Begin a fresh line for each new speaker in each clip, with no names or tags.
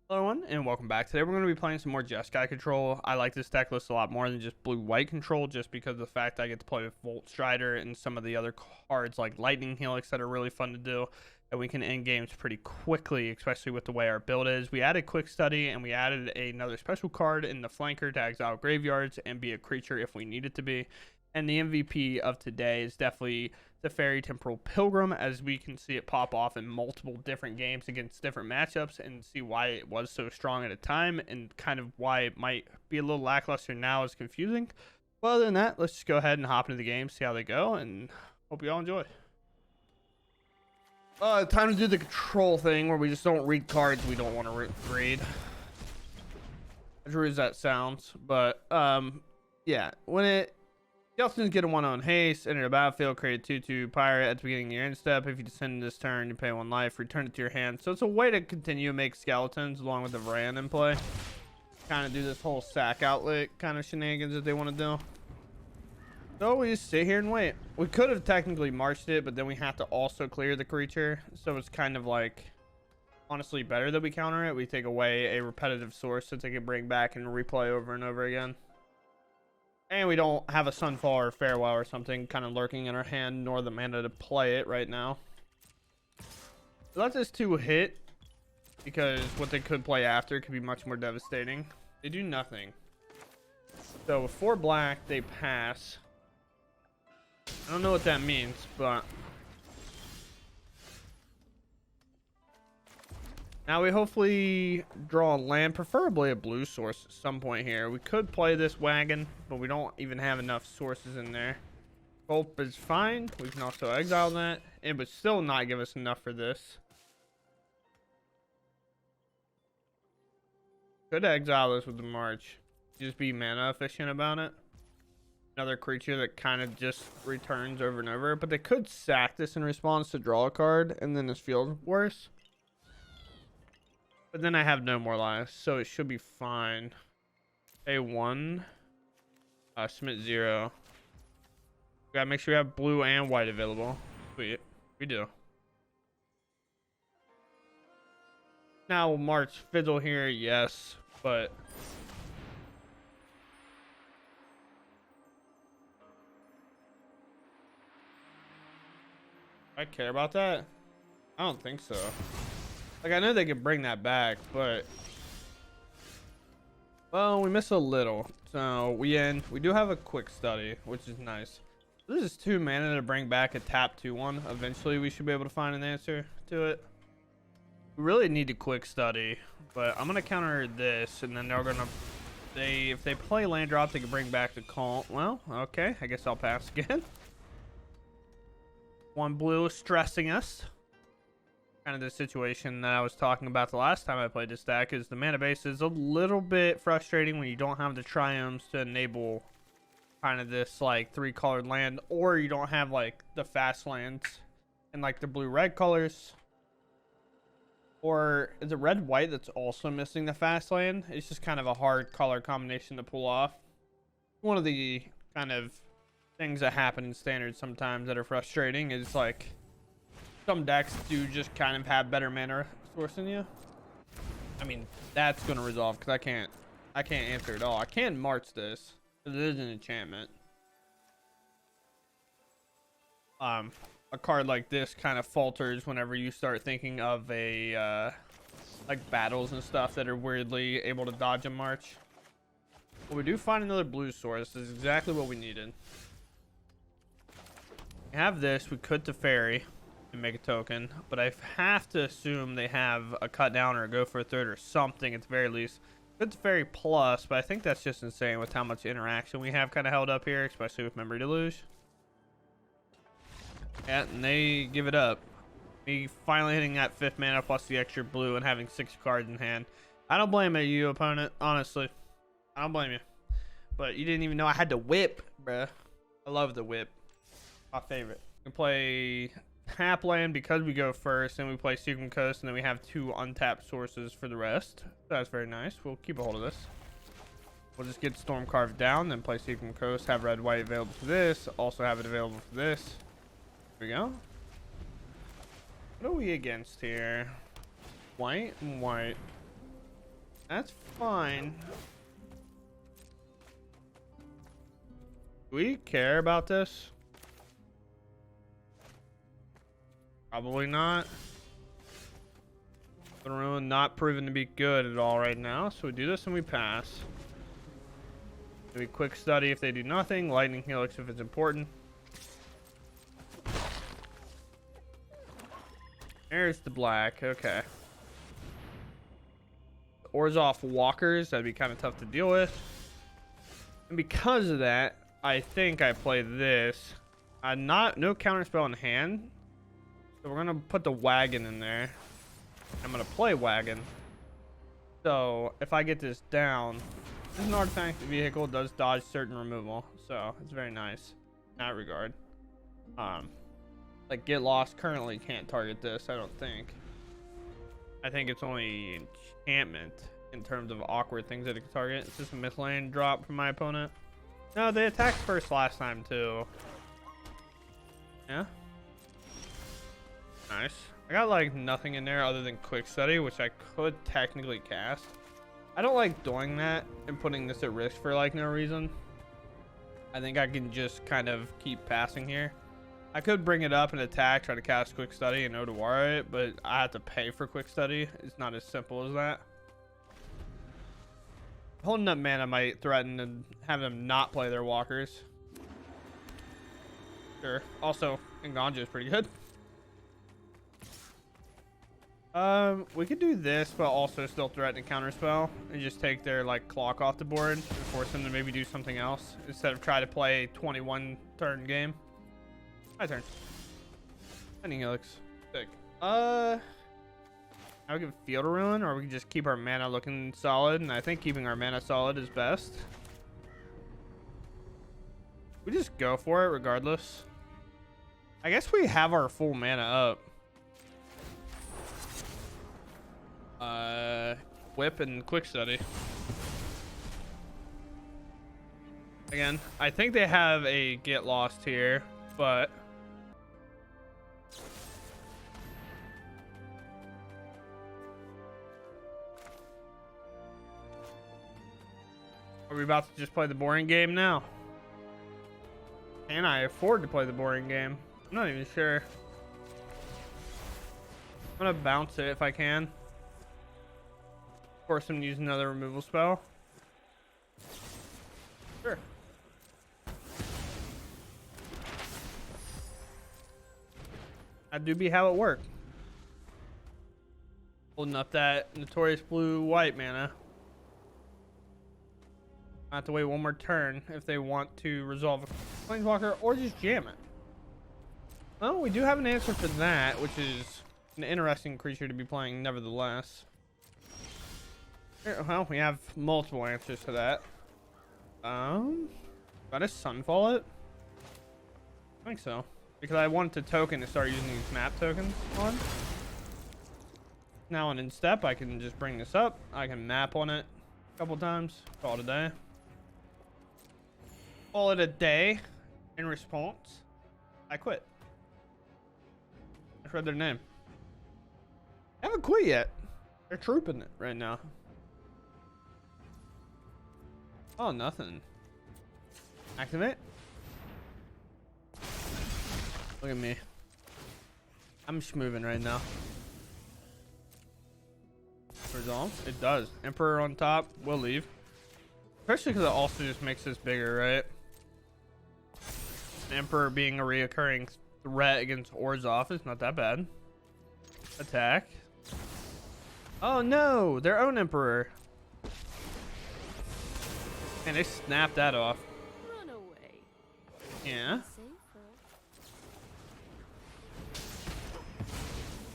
Hello everyone, and welcome back. Today we're going to be playing some more Jeskai control. I like this deck list a lot more than just blue-white control, just because of the fact I get to play with Volt Strider and some of the other cards like Lightning Helix that are really fun to do, and we can end games pretty quickly, especially with the way our build is. We added Quick Study, and we added another special card in the flanker to exile graveyards and be a creature if we need it to be. And the MVP of today is definitely the Fairy Temporal Pilgrim, as we can see it pop off in multiple different games against different matchups and see why it was so strong at a time and kind of why it might be a little lackluster now is confusing. But other than that, let's just go ahead and hop into the game, see how they go, and hope you all enjoy. Time to do the control thing where we just don't read cards we don't want to read. As rude as that sounds, but yeah, when Yeltsin's get a 1 on haste, enter the battlefield, create a 2/2 pirate at the beginning of your end step. If you descend this turn, you pay 1 life, return it to your hand. So it's a way to continue to make skeletons along with the Varan in play. Kind of do this whole sack outlet kind of shenanigans that they want to do. So we just sit here and wait. We could have technically marched it, but then we have to also clear the creature. So it's kind of like, honestly, better that we counter it. We take away a repetitive source that they can bring back and replay over and over again. And we don't have a Sunfall or Farewell or something kind of lurking in our hand, nor the mana to play it right now. So let this 2 hit, because what they could play after could be much more devastating. They do nothing. So with 4 black, they pass. I don't know what that means, but now we hopefully draw a land, preferably a blue source at some point here. We could play this wagon, but we don't even have enough sources in there. Gulp is fine. We can also exile that. It would still not give us enough for this. Could exile this with the march. Just be mana efficient about it. Another creature that kind of just returns over and over. But they could sack this in response to draw a card, and then this feels worse. But then I have no more lives, so it should be fine. A1. Submit 0. We gotta make sure we have blue and white available. Sweet. We do. Now we'll march Fiddle here, yes, but I care about that? I don't think so. Like, I know they could bring that back, but well, we miss a little. So we end. We do have a Quick Study, which is nice. This is 2 mana to bring back a tap 2/1. Eventually we should be able to find an answer to it. We really need a Quick Study, but I'm gonna counter this, and then they're gonna if they play land drop, they can bring back the call. Well, okay, I guess I'll pass again. 1 blue stressing us. Kind of the situation that I was talking about the last time I played this deck is the mana base is a little bit frustrating when you don't have the triomes to enable kind of this like 3-colored land, or you don't have like the fast lands and like the blue-red colors, or is it red-white that's also missing the fast land? It's just kind of a hard color combination to pull off. One of the kind of things that happen in standard sometimes that are frustrating is like some decks do just kind of have better mana source than you. I mean, that's gonna resolve because I can't answer it all. I can march this because it is an enchantment. A card like this kind of falters whenever you start thinking of a like battles and stuff that are weirdly able to dodge a march. Well, we do find another blue source. This is exactly what we needed. We have this. We could Teferi and make a token, but I have to assume they have a cut down or a go for a third or something at the very least. Good Fairy plus, but I think that's just insane with how much interaction we have kind of held up here, especially with Memory Deluge. Yeah, and they give it up. Me finally hitting that 5th mana plus the extra blue and having 6 cards in hand. I don't blame you, opponent, honestly. I don't blame you. But you didn't even know I had to whip, bruh. I love the whip. My favorite. We can play tap land because we go first, and we play Sequim Coast, and then we have 2 untapped sources for the rest. That's very nice. We'll keep a hold of this. We'll just get Storm Carved down, then play Sequim Coast, have red white available for this, also have it available for this. Here we go. What are we against here? White and white. That's fine. Do we care about this? Probably not. The ruin not proven to be good at all right now, so we do this and we pass. Maybe quick study if they do nothing. Lightning helix if it's important. There's the black. Okay. Orzhov walkers, that'd be kind of tough to deal with. And because of that, I think I play this. No counterspell in hand. So we're gonna put the wagon in there. I'm gonna play wagon. So if I get this down, this is an artifact vehicle, does dodge certain removal, so it's very nice in that regard. Like get lost currently can't target this, I don't think. I think it's only enchantment in terms of awkward things that it can target. It's just a myth-lane drop from my opponent. No, they attacked first last time too. Yeah. Nice. I got like nothing in there other than quick study, which I could technically cast. I don't like doing that and putting this at risk for like no reason. I think I can just kind of keep passing here. I could bring it up and attack, try to cast quick study and Odawara it, but I have to pay for quick study. It's not as simple as that. Holding up mana might threaten and have them not play their walkers. Sure. Also, Nganja is pretty good. We could do this, but also still threaten a counterspell and just take their like clock off the board and force them to maybe do something else instead of try to play a 21 turn game. My turn. Lightning helix. Sick. I would give Field of Ruin, or we can just keep our mana looking solid, and I think keeping our mana solid is best. We just go for it regardless. I guess we have our full mana up. Whip and quick study. Again, I think they have a get lost here, but are we about to just play the boring game now? Can I afford to play the boring game? I'm not even sure. I'm gonna bounce it if I can. Force him to use another removal spell. Sure. That do be how it worked. Holding up that notorious blue-white mana. I have to wait one more turn if they want to resolve a planeswalker or just jam it. Well, we do have an answer for that, which is an interesting creature to be playing nevertheless. Well, we have multiple answers to that. Got a Sunfall it? I think so. Because I wanted to token to start using these map tokens on. Now on in step, I can just bring this up. I can map on it a couple times. Call it a day. Call it a day. In response, I quit. I read their name. I haven't quit yet. They're trooping it right now. Oh, nothing. Activate. Look at me. I'm schmoving right now. Resolve. It does. Emperor on top. We'll leave. Especially because it also just makes this bigger, right? Emperor being a reoccurring threat against Orzhov is not that bad. Attack. Oh no! Their own Emperor. And they snapped that off.
Run away.
Yeah.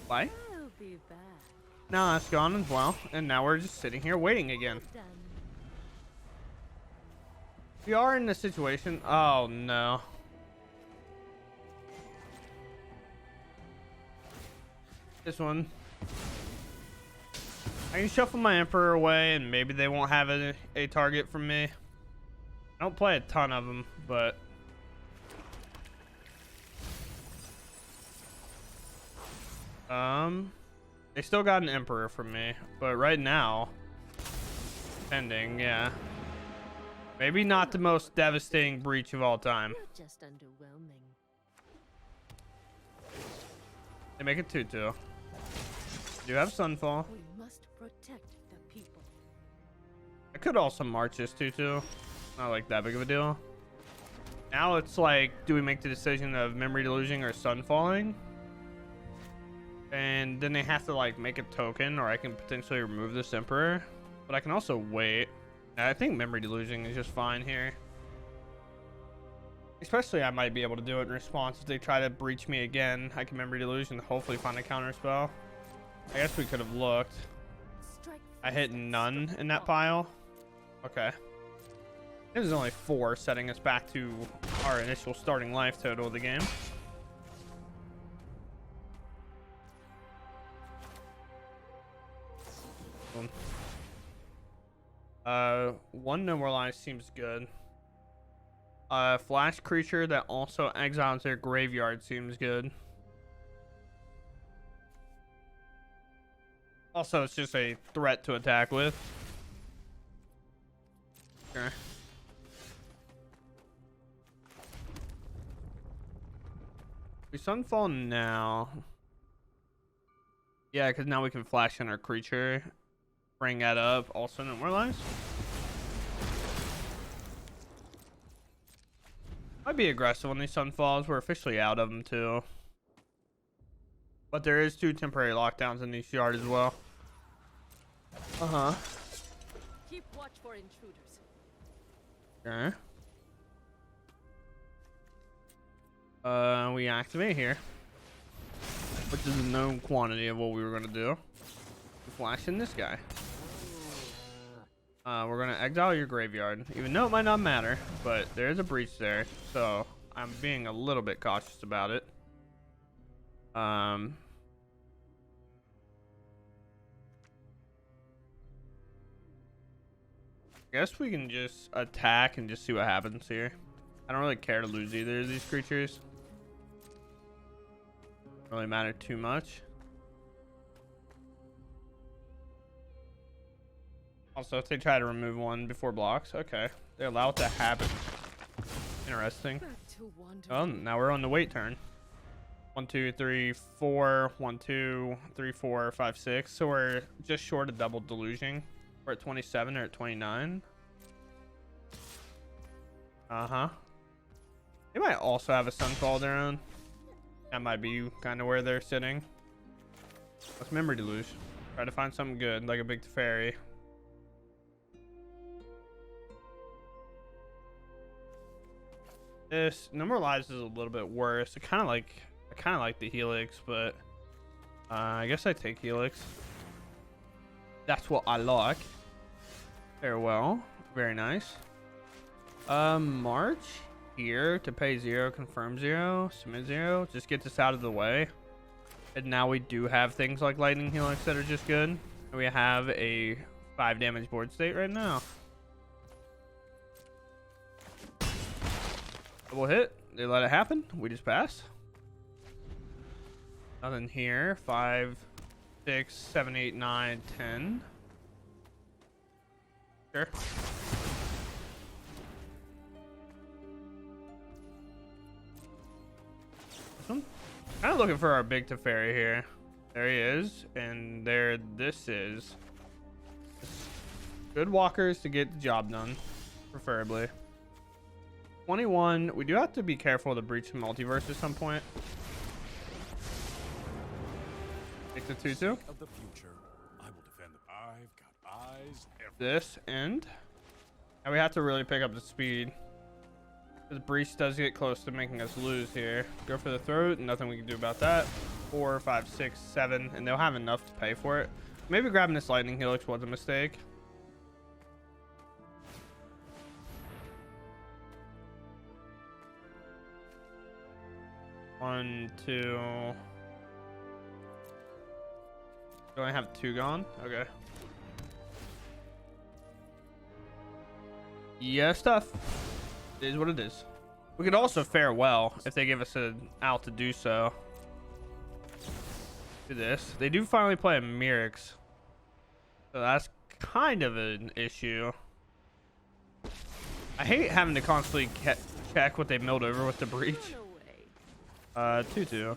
Why?
I'll be back.
No, that's gone as well. And now we're just sitting here waiting again.
Done.
We are in this situation. Oh no. This one. I can shuffle my Emperor away and maybe they won't have a target from me. I don't play a ton of them, but they still got an Emperor from me, but right now Pending, yeah. Maybe not the most devastating breach of all time.
You're just underwhelming.
They make it 2-2. Do have Sunfall.
We must protect the people.
I could also march this 2-2. Not like that big of a deal. Now it's like, do we make the decision of Memory Delusion or Sunfalling? And then they have to like make a token, or I can potentially remove this Emperor. But I can also wait. I think Memory Delusion is just fine here. Especially I might be able to do it in response if they try to breach me again. I can Memory Delusion and hopefully find a counter spell. I guess we could have looked. I hit none in that pile. Okay. This is only 4, setting us back to our initial starting life total of the game. One Demoralize seems good. Flash creature that also exiles their graveyard seems good. Also, it's just a threat to attack with. Okay. We Sunfall now. Yeah, because now we can flash in our creature. Bring that up. Also Demoralize. Might be aggressive on these Sunfalls. We're officially out of them too. But there is 2 temporary lockdowns in each yard as well.
Keep watch for intruders.
Okay. We activate here, which is a known quantity of what we were gonna do. Flash in this guy. We're gonna exile your graveyard, even though it might not matter, but there is a breach there, so I'm being a little bit cautious about it. I guess we can just attack and just see what happens here. I don't really care to lose either of these creatures. Doesn't really matter too much. Also, if they try to remove one before blocks, okay. They allow it to happen. Interesting.
Back to wandering.
Oh, now we're on the wait turn. 1, 2, 3, 4. 1, 2, 3, 4, 5, 6. So we're just short of double delusion. We're at 27 or at 29. They might also have a Sunfall of their own. That might be kind of where they're sitting. Let's Memory Deluge. Try to find something good, like a big fairy. This Demoralize is a little bit worse. I kind of like the Helix, but I guess I take Helix. That's what I like. Farewell. Very nice. March here to pay 0, confirm 0, submit 0. Just get this out of the way. And now we do have things like Lightning Helix that are just good. And we have a 5 damage board state right now. Double hit. They let it happen. We just pass. Nothing here. 5, 6, 7, 8, 9, 10. Sure. This one? Kind of looking for our big Teferi here. There he is, and there this is. Good walkers to get the job done, preferably. 21. We do have to be careful to breach the multiverse at some point. Take the 2-2.
Of the future, I will defend. I've got eyes.
This end. And we have to really pick up the speed. Because breach does get close to making us lose here. Go for the throat. Nothing we can do about that. 4, 5, 6, 7, and they'll have enough to pay for it. Maybe grabbing this Lightning Helix was a mistake. One, 2. Do I have 2 gone? Okay. Yeah, stuff. It is what it is. We could also fare well if they give us an out to do so. Do this. They do finally play a Mirix. So that's kind of an issue. I hate having to constantly check what they milled over with the breach.
Run away.
2-2.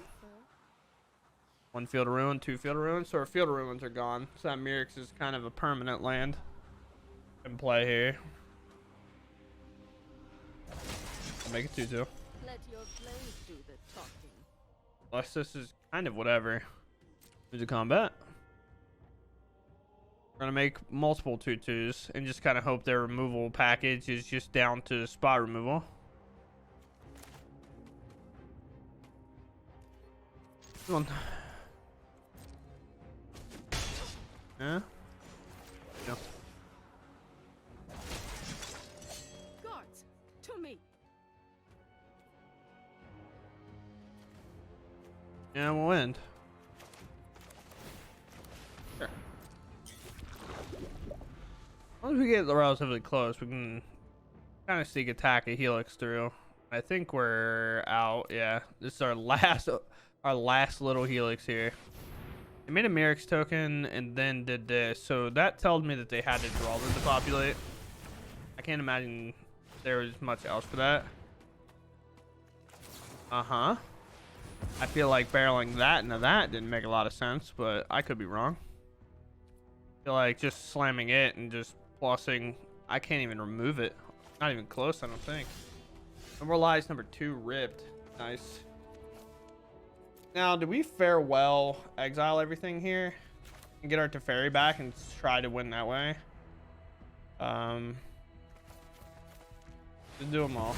1 field of ruin, 2 field of ruin. So our field of ruins are gone. So that Mirix is kind of a permanent land in play here. I'll make it 2-2.
Let your blade do the talking.
Unless this is kind of whatever. There's a combat. We're gonna make multiple 2-2s and just kind of hope their removal package is just down to spot removal. Come on. Yeah. Yeah.
Guards, to me.
Yeah, we'll end. Sure. As long as we get relatively close, we can kind of sneak attack a Helix through. I think we're out. Yeah, this is our last little Helix here. They made a Mirix token and then did this, so that told me that they had to draw them to populate. I can't imagine there was much else for that. I feel like barreling that into that didn't make a lot of sense, but I could be wrong. I feel like just slamming it and just plussing, I can't even remove it. Not even close, I don't think. Number lies number 2 ripped. Nice. Now, do we farewell exile everything here and get our Teferi back and try to win that way? Just do them all.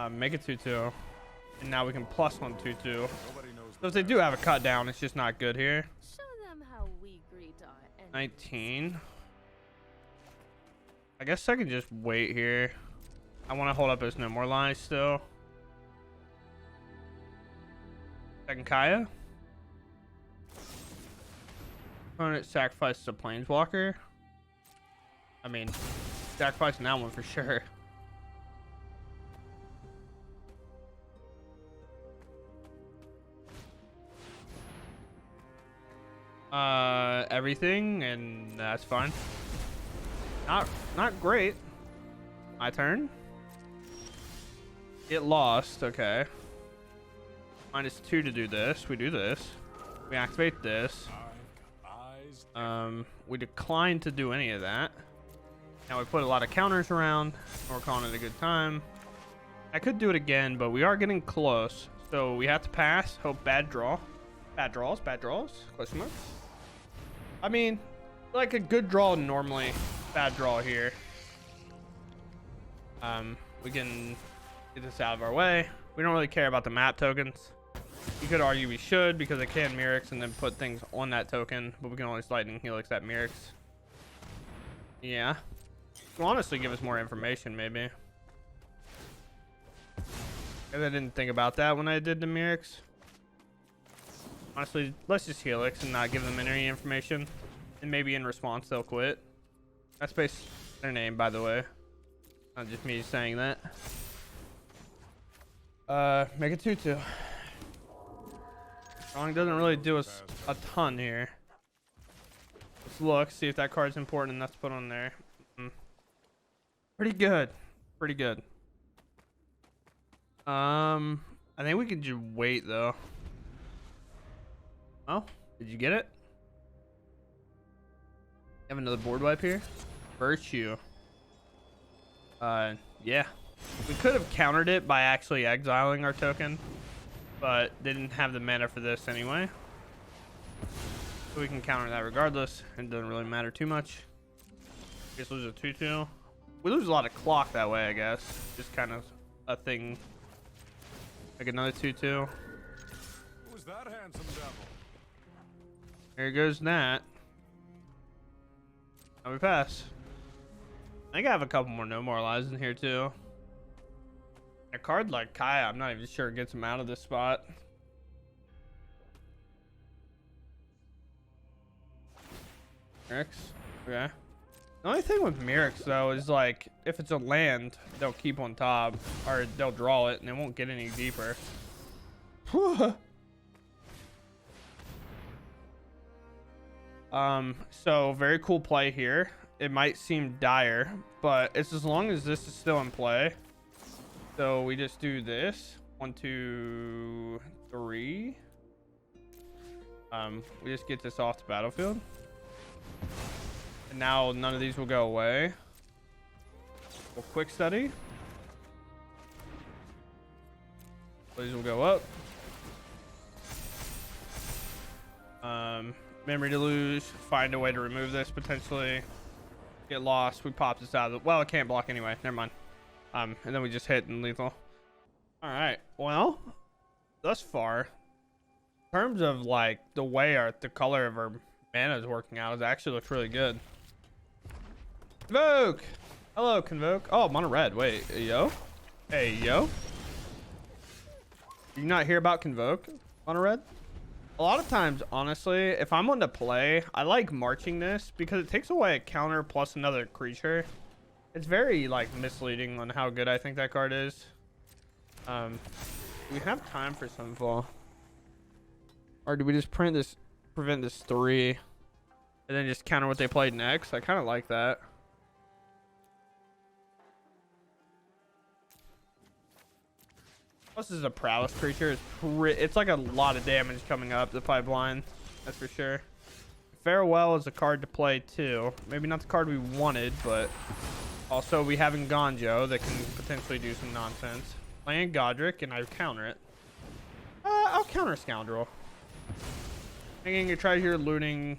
Make it 2-2, and now we can +1 2-2. So if they do have a cut down, it's just not good here.
Show them how we greet our enemies.
19. I guess I can just wait here. I want to hold up as no more lies still. Second Kaya. Opponent sacrifices a planeswalker. I mean, sacrificing that one for sure. Everything, and that's fine. Not great. My turn. It lost. Okay. -2 to do this. We do this. We activate this. We decline to do any of that. Now we put a lot of counters around. We're calling it a good time. I could do it again, but we are getting close, so we have to pass. Hope bad draw. Bad draws. Bad draws. Question mark. I mean, like a good draw normally. Bad draw here. We can get this out of our way. We don't really care about the map tokens. You could argue we should because I can Mirix and then put things on that token, but we can always lightning helix that Mirix. Yeah. It'll honestly give us more information, maybe. I didn't think about that when I did the Mirix. Honestly, let's just helix and not give them any information. And maybe in response they'll quit. That's based their name, by the way. Not just me saying that. Make it 2-2. Drawing doesn't really do us a ton here. Let's look, see if that card's important enough to put on there. Pretty good. Pretty good. I think we can just wait though. Oh, did you get it? Have another board wipe here. Virtue. Yeah. We could have countered it by actually exiling our token, but didn't have the mana for this anyway. So we can counter that regardless. It doesn't really matter too much. Just lose a 2-2. We lose a lot of clock that way, I guess. Just kind of a thing. Like another 2-2.
Who's that handsome devil?
There goes that. Now we pass. I think I have a couple more no more lives in here too. A card like Kaya, I'm not even sure it gets him out of this spot. Mirix. Okay. The only thing with Mirix though is like if it's a land, they'll keep on top or they'll draw it and it won't get any deeper. So very cool play here. It might seem dire, but it's as long as this is still in play. So we just do this. 1, 2, 3. We just get this off the battlefield. And now none of these will go away. We'll quick study. These will go up. Memory to lose. Find a way to remove this potentially. Get lost. We pop this out of the... Well, it can't block anyway. Never mind. And then we just hit and lethal. All right. Well, thus far, in terms of like the way the color of our mana is working out, it actually looks really good. Convoke. Hello, Convoke. Oh, mono red. Wait, yo. Hey, yo. You not hear about Convoke? Mono red? A lot of times, honestly, if I'm on to play, I like marching this because it takes away a counter plus another creature. It's very like misleading on how good I think that card is. Do we have time for Sunfall? Or do we just prevent this 3 and then just counter what they played next? I kind of like that. Plus, this is a prowess creature. It's like a lot of damage coming up the pipeline. That's for sure. Farewell is a card to play too. Maybe not the card we wanted, but also we have Nganjo that can potentially do some nonsense. Playing Godric and I counter it. I'll counter Scoundrel. Taking your treasure, looting,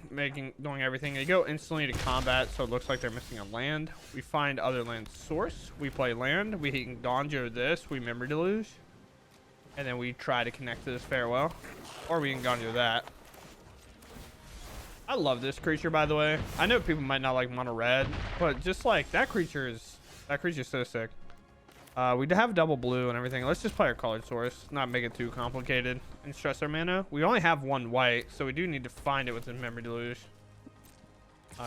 doing everything. They go instantly to combat, so it looks like they're missing a land. We find other land source. We play land. We can Nganjo this. We Memory Deluge. And then we try to connect to this Farewell. Or we can Nganjo that. I love this creature, by the way. I know people might not like mono red, but just like that creature's so sick. We have double blue and everything. Let's just play our colored source, not make it too complicated and stress our mana. We only have 1 white, so we do need to find it within Memory Deluge.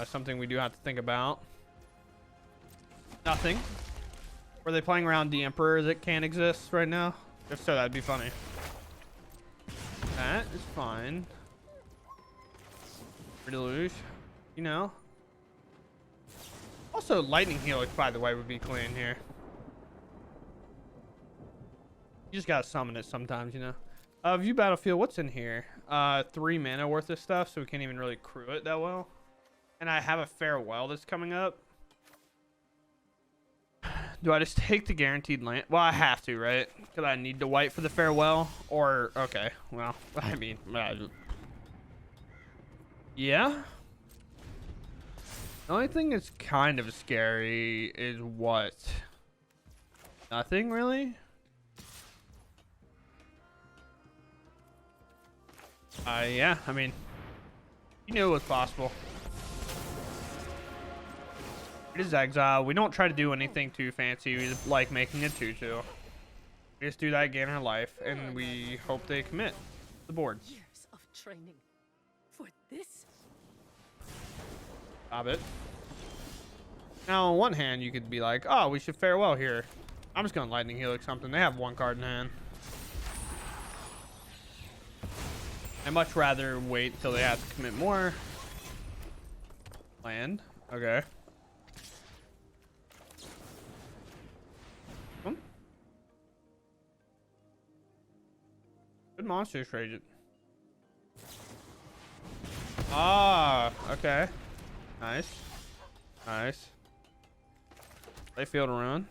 Something we do have to think about. Nothing. Were they playing around the Emperor that can't exist right now? If so, that'd be funny. That is fine. Deluge, you know. Also, Lightning Helix, by the way, would be clean here. You just gotta summon it sometimes, you know. View battlefield. What's in here? 3 mana worth of stuff, so we can't even really crew it that well. And I have a Farewell that's coming up. Do I just take the guaranteed land? Well, I have to, right? Because I need to white for the Farewell. Or okay, well, I mean, yeah. The only thing that's kind of scary is what? Nothing really. Yeah, I mean, you knew it was possible. It is exile. We don't try to do anything too fancy. We just like making a 2/2. We just do that again in our life, and we hope they commit the board.
Years of training for this.
Stop it. Now, on one hand, you could be like, oh, we should Farewell here. I'm just going to Lightning Helix something. They have 1 card in hand. I'd much rather wait until they have to commit more. Land. Okay. Good monsters traded. Ah, okay. Nice. Nice. They Field of Ruin.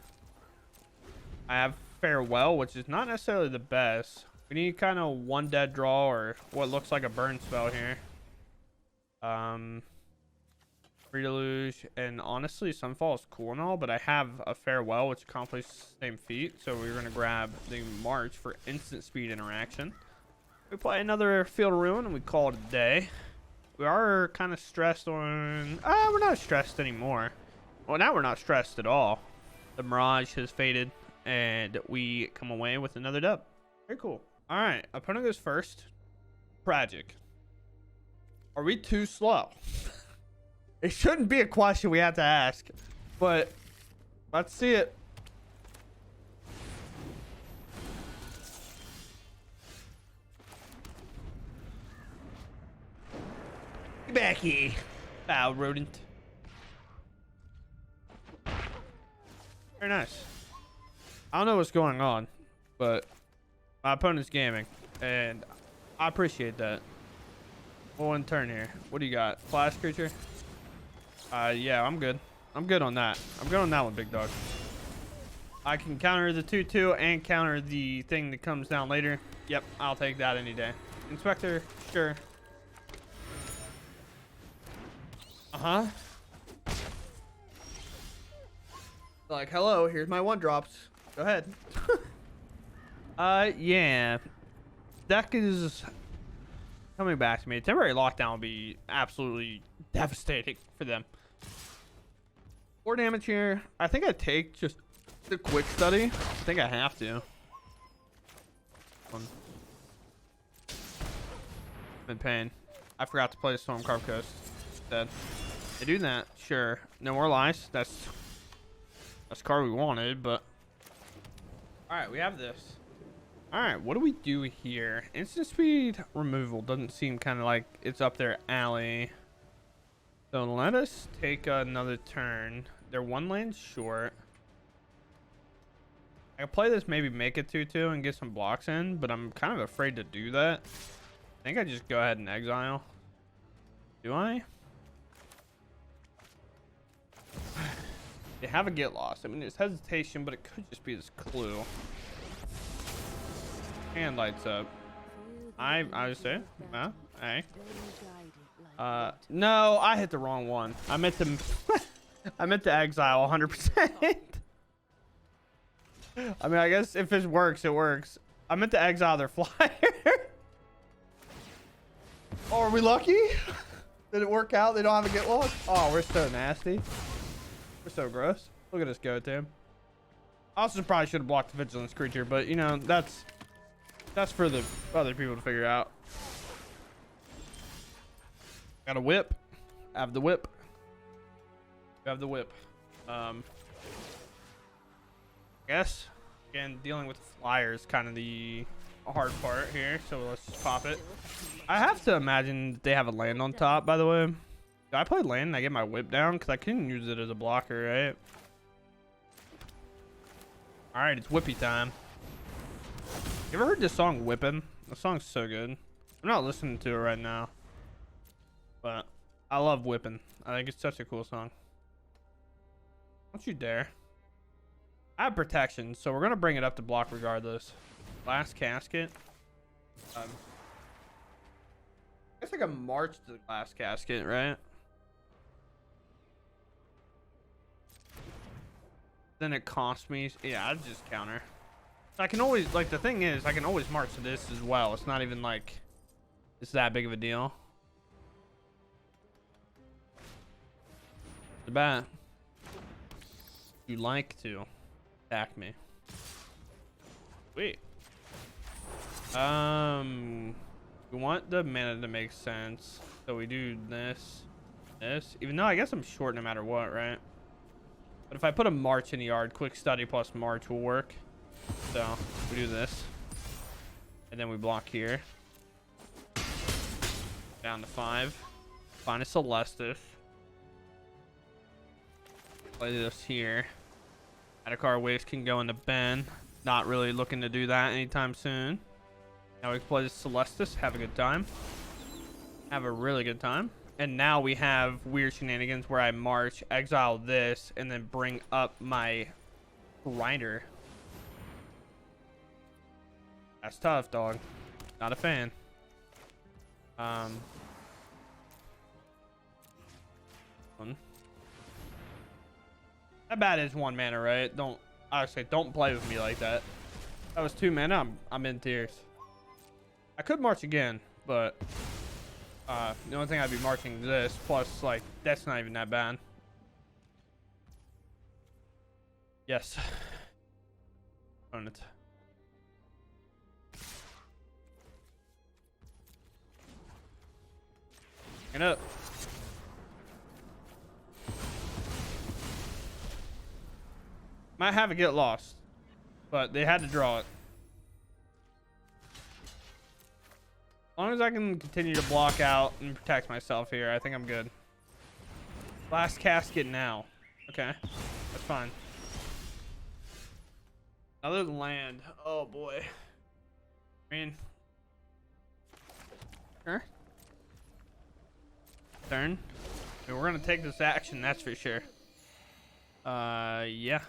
I have Farewell, which is not necessarily the best. We need kind of 1 dead draw or what looks like a burn spell here. Free Deluge, and honestly, Sunfall is cool and all, but I have a Farewell, which accomplishes the same feat, so we're going to grab the March for instant speed interaction. We play another Field of Ruin, and we call it a day. We are kind of stressed on... we're not stressed anymore. Well, now we're not stressed at all. The Mirage has faded, and we come away with another dub. Very cool. All right, opponent goes first. Tragic. Are we too slow? It shouldn't be a question we have to ask, but let's see it. Get back here, foul rodent. Very nice. I don't know what's going on, but my opponent's gaming, and I appreciate that. One turn here. What do you got? Flash creature? Yeah, I'm good. I'm good on that. I'm good on that one, big dog. I can counter the 2/2 and counter the thing that comes down later. Yep, I'll take that any day. Inspector, sure. Uh-huh. Like, hello, here's my 1-drops. Go ahead. Yeah. Deck is coming back to me. Temporary lockdown will be absolutely devastating for them. 4 damage here. I think I take just the quick study. I think I have to. I'm in pain. I forgot to play the Storm Carp Coast instead. They do that, sure. No more lies. That's the card we wanted, but alright, we have this. Alright, what do we do here? Instant speed removal doesn't seem kind of like it's up their alley. So let us take another turn. They're 1 land short. I can play this, maybe make it 2/2 and get some blocks in, but I'm kind of afraid to do that. I think I just go ahead and exile. Do I? They have a get lost. I mean, there's hesitation, but it could just be this clue. Hand lights up. I would say, hey. No, I hit the wrong one. I meant to, I meant to exile 100%. I mean, I guess if it works, it works. I meant to exile their flyer. Oh, are we lucky? Did it work out? They don't have a get lost? Oh, we're so nasty. We're so gross. Look at us go, Tim. I also probably should have blocked the vigilance creature, but you know, that's for the other people to figure out. Got a whip. Have the whip. Have the whip. I guess again, dealing with flyers kind of the hard part here, so let's just pop it. I have to imagine they have a land on top, by the way. Do I play land and I get my whip down? Because I can use it as a blocker, right? Alright, it's whippy time. You ever heard this song Whippin'? The song's so good. I'm not listening to it right now, but I love Whippin'. I think it's such a cool song. Don't you dare. I have protection, so we're going to bring it up to block regardless. Last casket. I guess I can march to the last casket, right? Then it costs me. Yeah, I'd just counter. I can always, like, the thing is, I can always march to this as well. It's not even like it's that big of a deal. The bat. You like to attack me. Wait. We want the mana to make sense. So we do this. Even though I guess I'm short no matter what, right? But if I put a march in the yard, quick study plus march will work. So we do this. And then we block here. Down to 5. Find a Celestis. Play this here. Adakar Waste can go into Ben. Not really looking to do that anytime soon. Now we can play this Celestis. Have a good time. Have a really good time. And now we have weird shenanigans where I march, exile this, and then bring up my grinder. That's tough, dog. Not a fan. That bat is 1 mana, right? Don't, I say, don't play with me like that. That was 2 mana. I'm in tears. I could march again, but the only thing I'd be marching is this. Plus, like, that's not even that bad. Yes. Opponent. Get up. Might have it get lost, but they had to draw it. long as I can continue to block out and protect myself here, I think I'm good. Last casket now. Okay, that's fine. Another land. Oh boy. I mean, sure. Turn. I mean, we're gonna take this action, that's for sure. Yeah.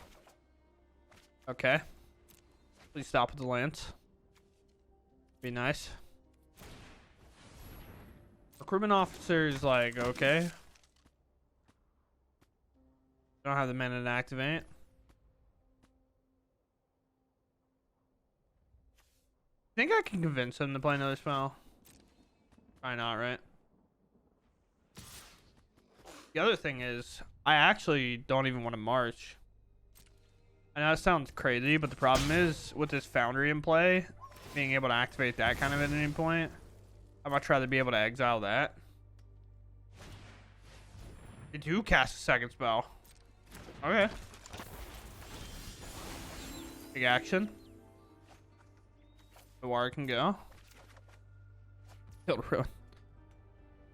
Okay. Please stop with the lands. Be nice. Recruitment officers, like, okay. Don't have the mana to activate. Think I can convince him to play another spell? Probably not, right? The other thing is, I actually don't even want to march. I know that sounds crazy, but the problem is, with this Foundry in play, being able to activate that kind of at any point, I'd much rather be able to exile that. They do cast a second spell. Okay. Big action. The wire can go. Killed ruin.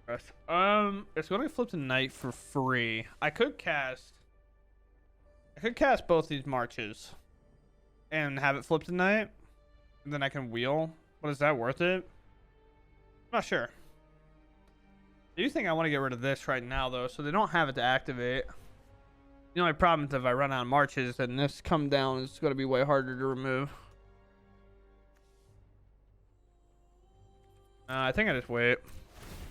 It's going to flip to night for free. I could cast both these marches and have it flip to night, and then I can wheel. But is that worth it? I'm not sure. I do think I want to get rid of this right now, though, so they don't have it to activate. The only problem is if I run out of marches, then this come down is going to be way harder to remove. I think I just wait.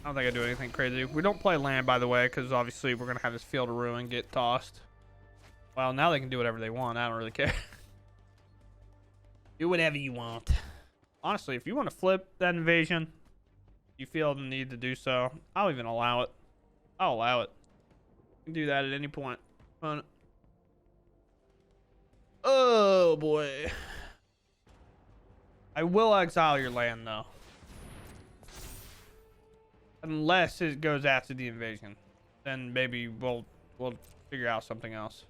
I don't think I do anything crazy. We don't play land, by the way, because obviously we're going to have this Field of Ruin get tossed. Well, now they can do whatever they want. I don't really care. Do whatever you want. Honestly, if you want to flip that invasion, you feel the need to do so, I'll even allow it. I'll allow it. You can do that at any point. Oh, boy. I will exile your land, though. Unless it goes after the invasion, then maybe we'll figure out something else.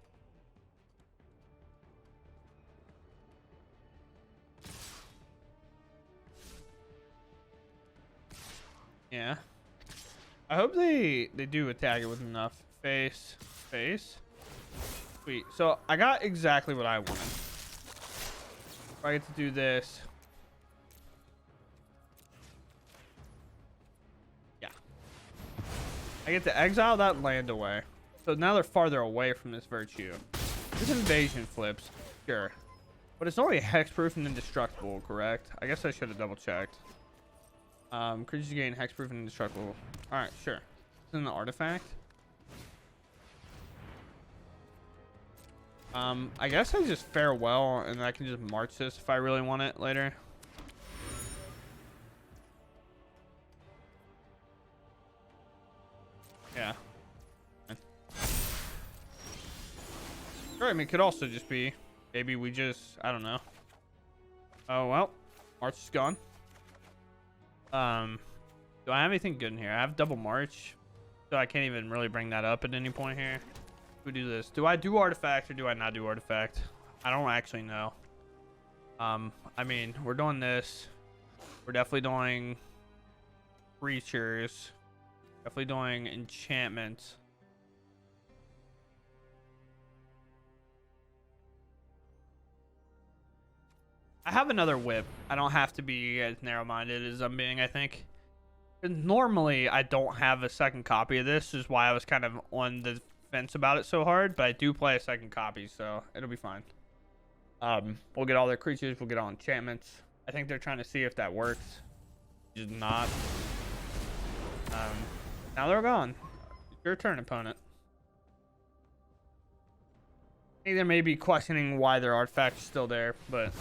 Yeah. I hope they do attack it with enough. Face. Sweet. So I got exactly what I wanted. I get to do this. I get to exile that land away. So now they're farther away from this virtue. This invasion flips. Sure. But it's only hexproof and indestructible, correct? I guess I should have double checked. Creatures gain hexproof and indestructible. Alright, sure. Isn't the artifact? I guess I just farewell and I can just march this if I really want it later. Yeah. Sure, I mean, it could also just be, maybe we just, I don't know. Oh, well, March is gone. Do I have anything good in here? I have double March, so I can't even really bring that up at any point here. We do this. Do I do artifact or do I not do artifact? I don't actually know. I mean, we're doing this. We're definitely doing creatures. Definitely doing enchantments. I have another whip. I don't have to be as narrow-minded as I'm being, I think. Normally, I don't have a second copy of this, is why I was kind of on the fence about it so hard, but I do play a second copy, so it'll be fine. We'll get all their creatures, we'll get all enchantments. I think they're trying to see if that works. Just not. Now they're gone. Your turn, opponent. I think they may be questioning why their artifact is still there, but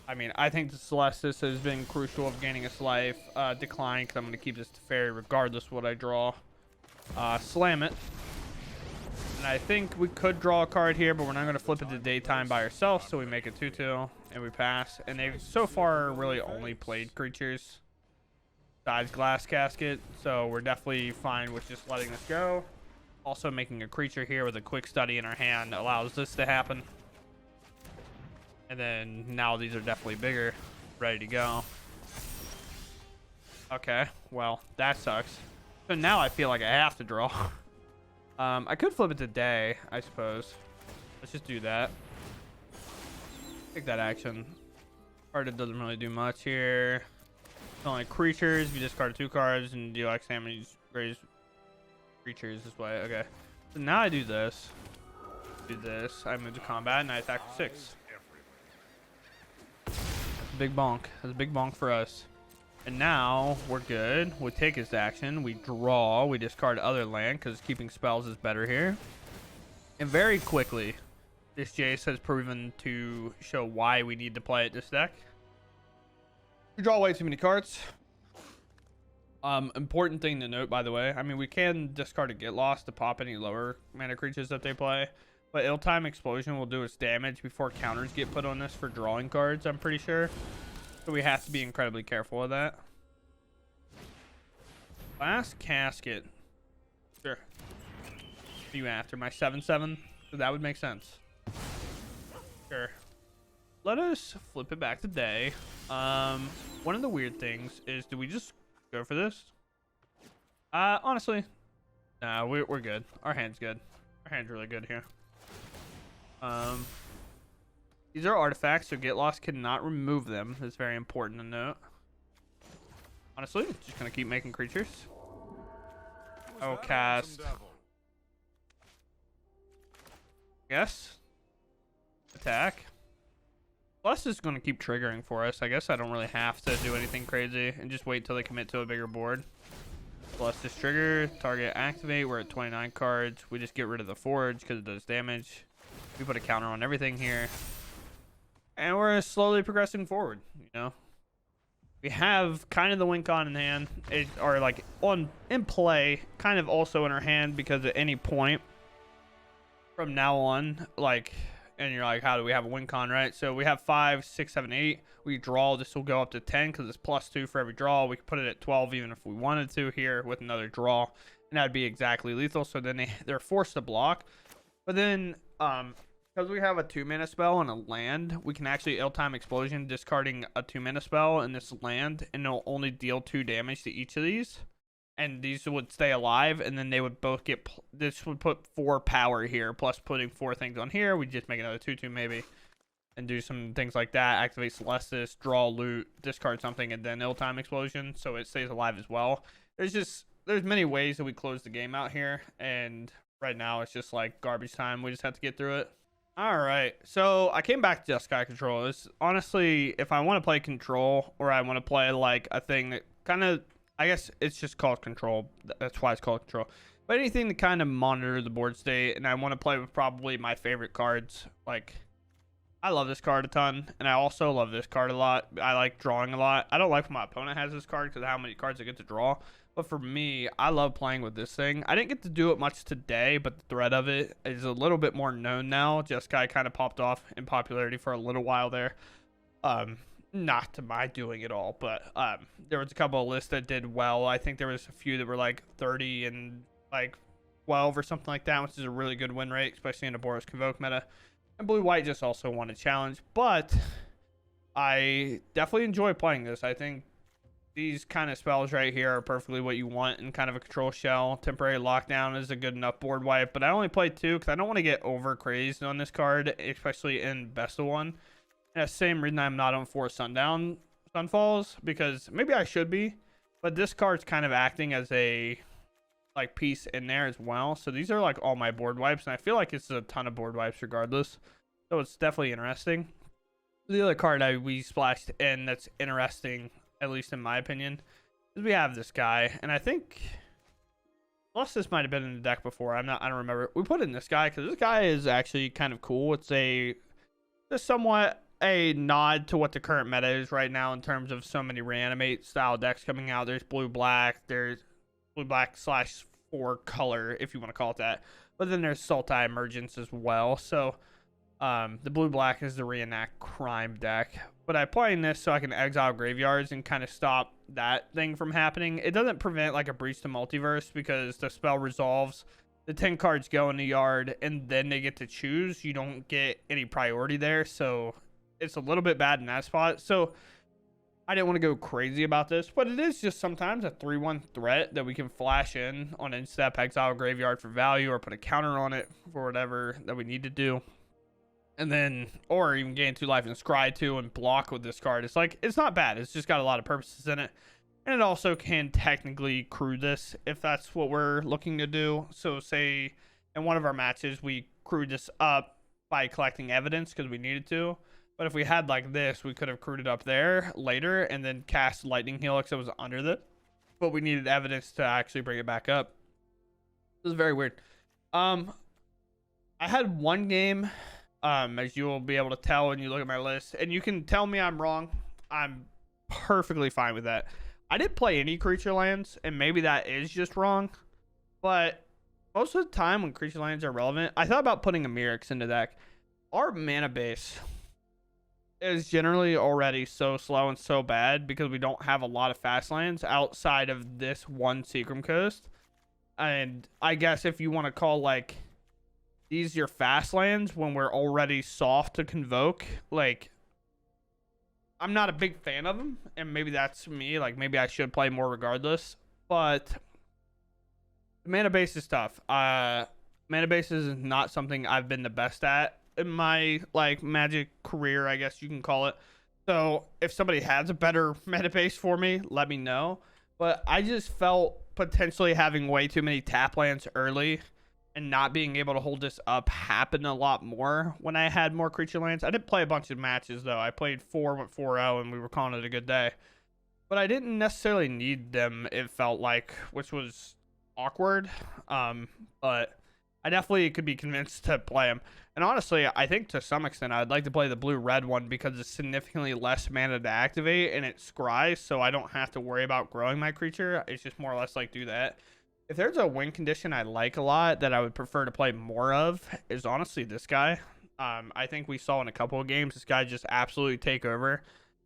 I mean, I think the Celestis has been crucial of gaining its life. Decline, because I'm going to keep this to fairy regardless of what I draw. Slam it. And I think we could draw a card here, but we're not going to flip it to daytime by ourselves, so we make it 2-2, and we pass. And they've so far really only played creatures besides Glass Casket, so we're definitely fine with just letting this go. Also, making a creature here with a quick study in our hand allows this to happen. And then now these are definitely bigger, ready to go. Okay, well, that sucks. So now I feel like I have to draw. I could flip it to day, I suppose. Let's just do that. Take that action. Card doesn't really do much here. It's only creatures. If you discard 2 cards and deal X damage, raise creatures this way. Okay. So now I do this. Do this. I move to combat and I attack for 6. That's a big bonk. That's a big bonk for us. And now we're good. We take his action. We draw. We discard other land because keeping spells is better here. And very quickly, this Jace has proven to show why we need to play it this deck. We draw way too many cards. Important thing to note, by the way. I mean, we can discard a Get Lost to pop any lower mana creatures that they play. But Ill-Time Explosion will do its damage before counters get put on this for drawing cards, I'm pretty sure. So we have to be incredibly careful of that. Last Casket. Sure. What are you after? My 7/7? So that would make sense. Sure. Let us flip it back to day. One of the weird things is, do we just go for this? Honestly, no, we're good. Our hand's good. Our hand's really good here. These are artifacts, so Get Lost cannot remove them. It's very important to note. Honestly, just gonna keep making creatures. Oh, cast. Yes. Attack. Plus is going to keep triggering for us. I guess I don't really have to do anything crazy and just wait till they commit to a bigger board. Plus this trigger, target activate. We're at 29 cards. We just get rid of the forge because it does damage. We put a counter on everything here. And we're slowly progressing forward, you know. We have kind of the win con in hand. Or like in play, kind of also in our hand, because at any point from now on, like, and you're like, how do we have a win con, right? So we have 5, 6, 7, 8. We draw. This will go up to 10 because it's +2 for every draw. We could put it at 12 even if we wanted to here with another draw, and that'd be exactly lethal. So then they're forced to block. But then because we have a 2-mana spell and a land, we can actually Ill-Time Explosion, discarding a 2-mana spell and this land, and it'll only deal 2 damage to each of these. And these would stay alive, and then they would both get... This would put 4 power here, plus putting 4 things on here. We just make another 2/2 maybe, and do some things like that. Activate Celestis, draw loot, discard something, and then Ill-Time Explosion, so it stays alive as well. There's many ways that we close the game out here, and right now it's just like garbage time. We just have to get through it. All right, so I came back to Jeskai control. It's honestly, if I want to play control, or I want to play like a thing that kind of... I guess it's just called control. That's why it's called control. But anything to kind of monitor the board state, and I want to play with probably my favorite cards. Like, I love this card a ton, and I also love this card a lot. I like drawing a lot. I don't like when my opponent has this card because of how many cards I get to draw. But for me, I love playing with this thing. I didn't get to do it much today, but the threat of it is a little bit more known now. Jeskai kind of popped off in popularity for a little while there. Not to my doing it all, but there was a couple of lists that did well. I think there was a few that were like 30 and like 12 or something like that, which is a really good win rate, especially in a Boros Convoke meta. And Blue White just also won a challenge, but I definitely enjoy playing this. I think these kind of spells right here are perfectly what you want in kind of a control shell. Temporary Lockdown is a good enough board wipe, but I only played 2 because I don't want to get over crazed on this card, especially in Best of 1. And the same reason I'm not on 4 Sunfalls, because maybe I should be, but this card's kind of acting as a like piece in there as well. So these are like all my board wipes, and I feel like it's a ton of board wipes regardless. So it's definitely interesting. The other card we splashed in that's interesting, at least in my opinion, is we have this guy, and I think plus this might have been in the deck before. I don't remember. We put in this guy because this guy is actually kind of cool. It's somewhat a nod to what the current meta is right now in terms of so many reanimate style decks coming out. There's blue black, there's blue black / 4 color, if you want to call it that, but then there's Sultai Emergence as well. So the blue black is the reenact crime deck, but I'm playing this so I can exile graveyards and kind of stop that thing from happening. It doesn't prevent like a Breach to Multiverse because the spell resolves. The 10 cards go in the yard and then they get to choose. You don't get any priority there, so it's a little bit bad in that spot. So I didn't want to go crazy about this, but it is just sometimes a 3-1 threat that we can flash in on instep, exile graveyard for value, or put a counter on it for whatever that we need to do. And then, or even gain 2 life and scry 2 and block with this card. It's like, it's not bad. It's just got a lot of purposes in it. And it also can technically crew this if that's what we're looking to do. So say in one of our matches, we crewed this up by collecting evidence because we needed to. But if we had like this, we could have crewed it up there later and then cast Lightning Helix that was under it. But we needed evidence to actually bring it back up. This is very weird. I had one game, as you will be able to tell when you look at my list. And you can tell me I'm wrong. I'm perfectly fine with that. I didn't play any creature lands, and maybe that is just wrong. But most of the time when creature lands are relevant, I thought about putting a Mirrex into deck. Our mana base is generally already so slow and so bad because we don't have a lot of fast lands outside of this one Seacrum Coast. And I guess if you want to call like these your fast lands when we're already soft to convoke, like I'm not a big fan of them, and maybe that's me. Like maybe I should play more regardless, but the mana base is tough. Mana base is not something I've been the best at in my like Magic career, I guess you can call it. So if somebody has a better meta base for me, let me know. But I just felt potentially having way too many tap lands early and not being able to hold this up happened a lot more when I had more creature lands. I didn't play a bunch of matches though. I played 4, went 4-0, and we were calling it a good day. But I didn't necessarily need them, it felt like, which was awkward. But I definitely could be convinced to play them. And honestly, I think to some extent I'd like to play the blue-red one because it's significantly less mana to activate and it scries, so I don't have to worry about growing my creature. It's just more or less like do that. If there's a win condition I like a lot that I would prefer to play more of is honestly this guy. I think we saw in a couple of games this guy just absolutely take over.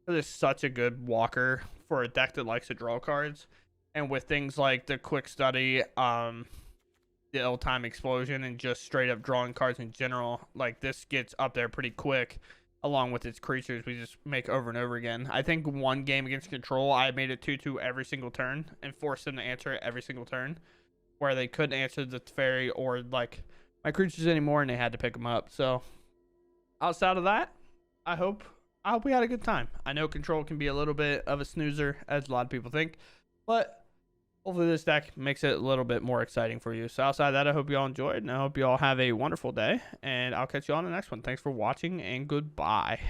This is such a good walker for a deck that likes to draw cards. And with things like the quick study, the ill-time explosion, and just straight up drawing cards in general, like this gets up there pretty quick along with its creatures we just make over and over again. I think one game against Control, I made it 2-2 every single turn and forced them to answer it every single turn, where they couldn't answer the fairy or like my creatures anymore, and they had to pick them up. So outside of that, I hope we had a good time. I know Control can be a little bit of a snoozer, as a lot of people think, but hopefully this deck makes it a little bit more exciting for you. So outside of that, I hope you all enjoyed, and I hope you all have a wonderful day, and I'll catch you on the next one. Thanks for watching, and goodbye.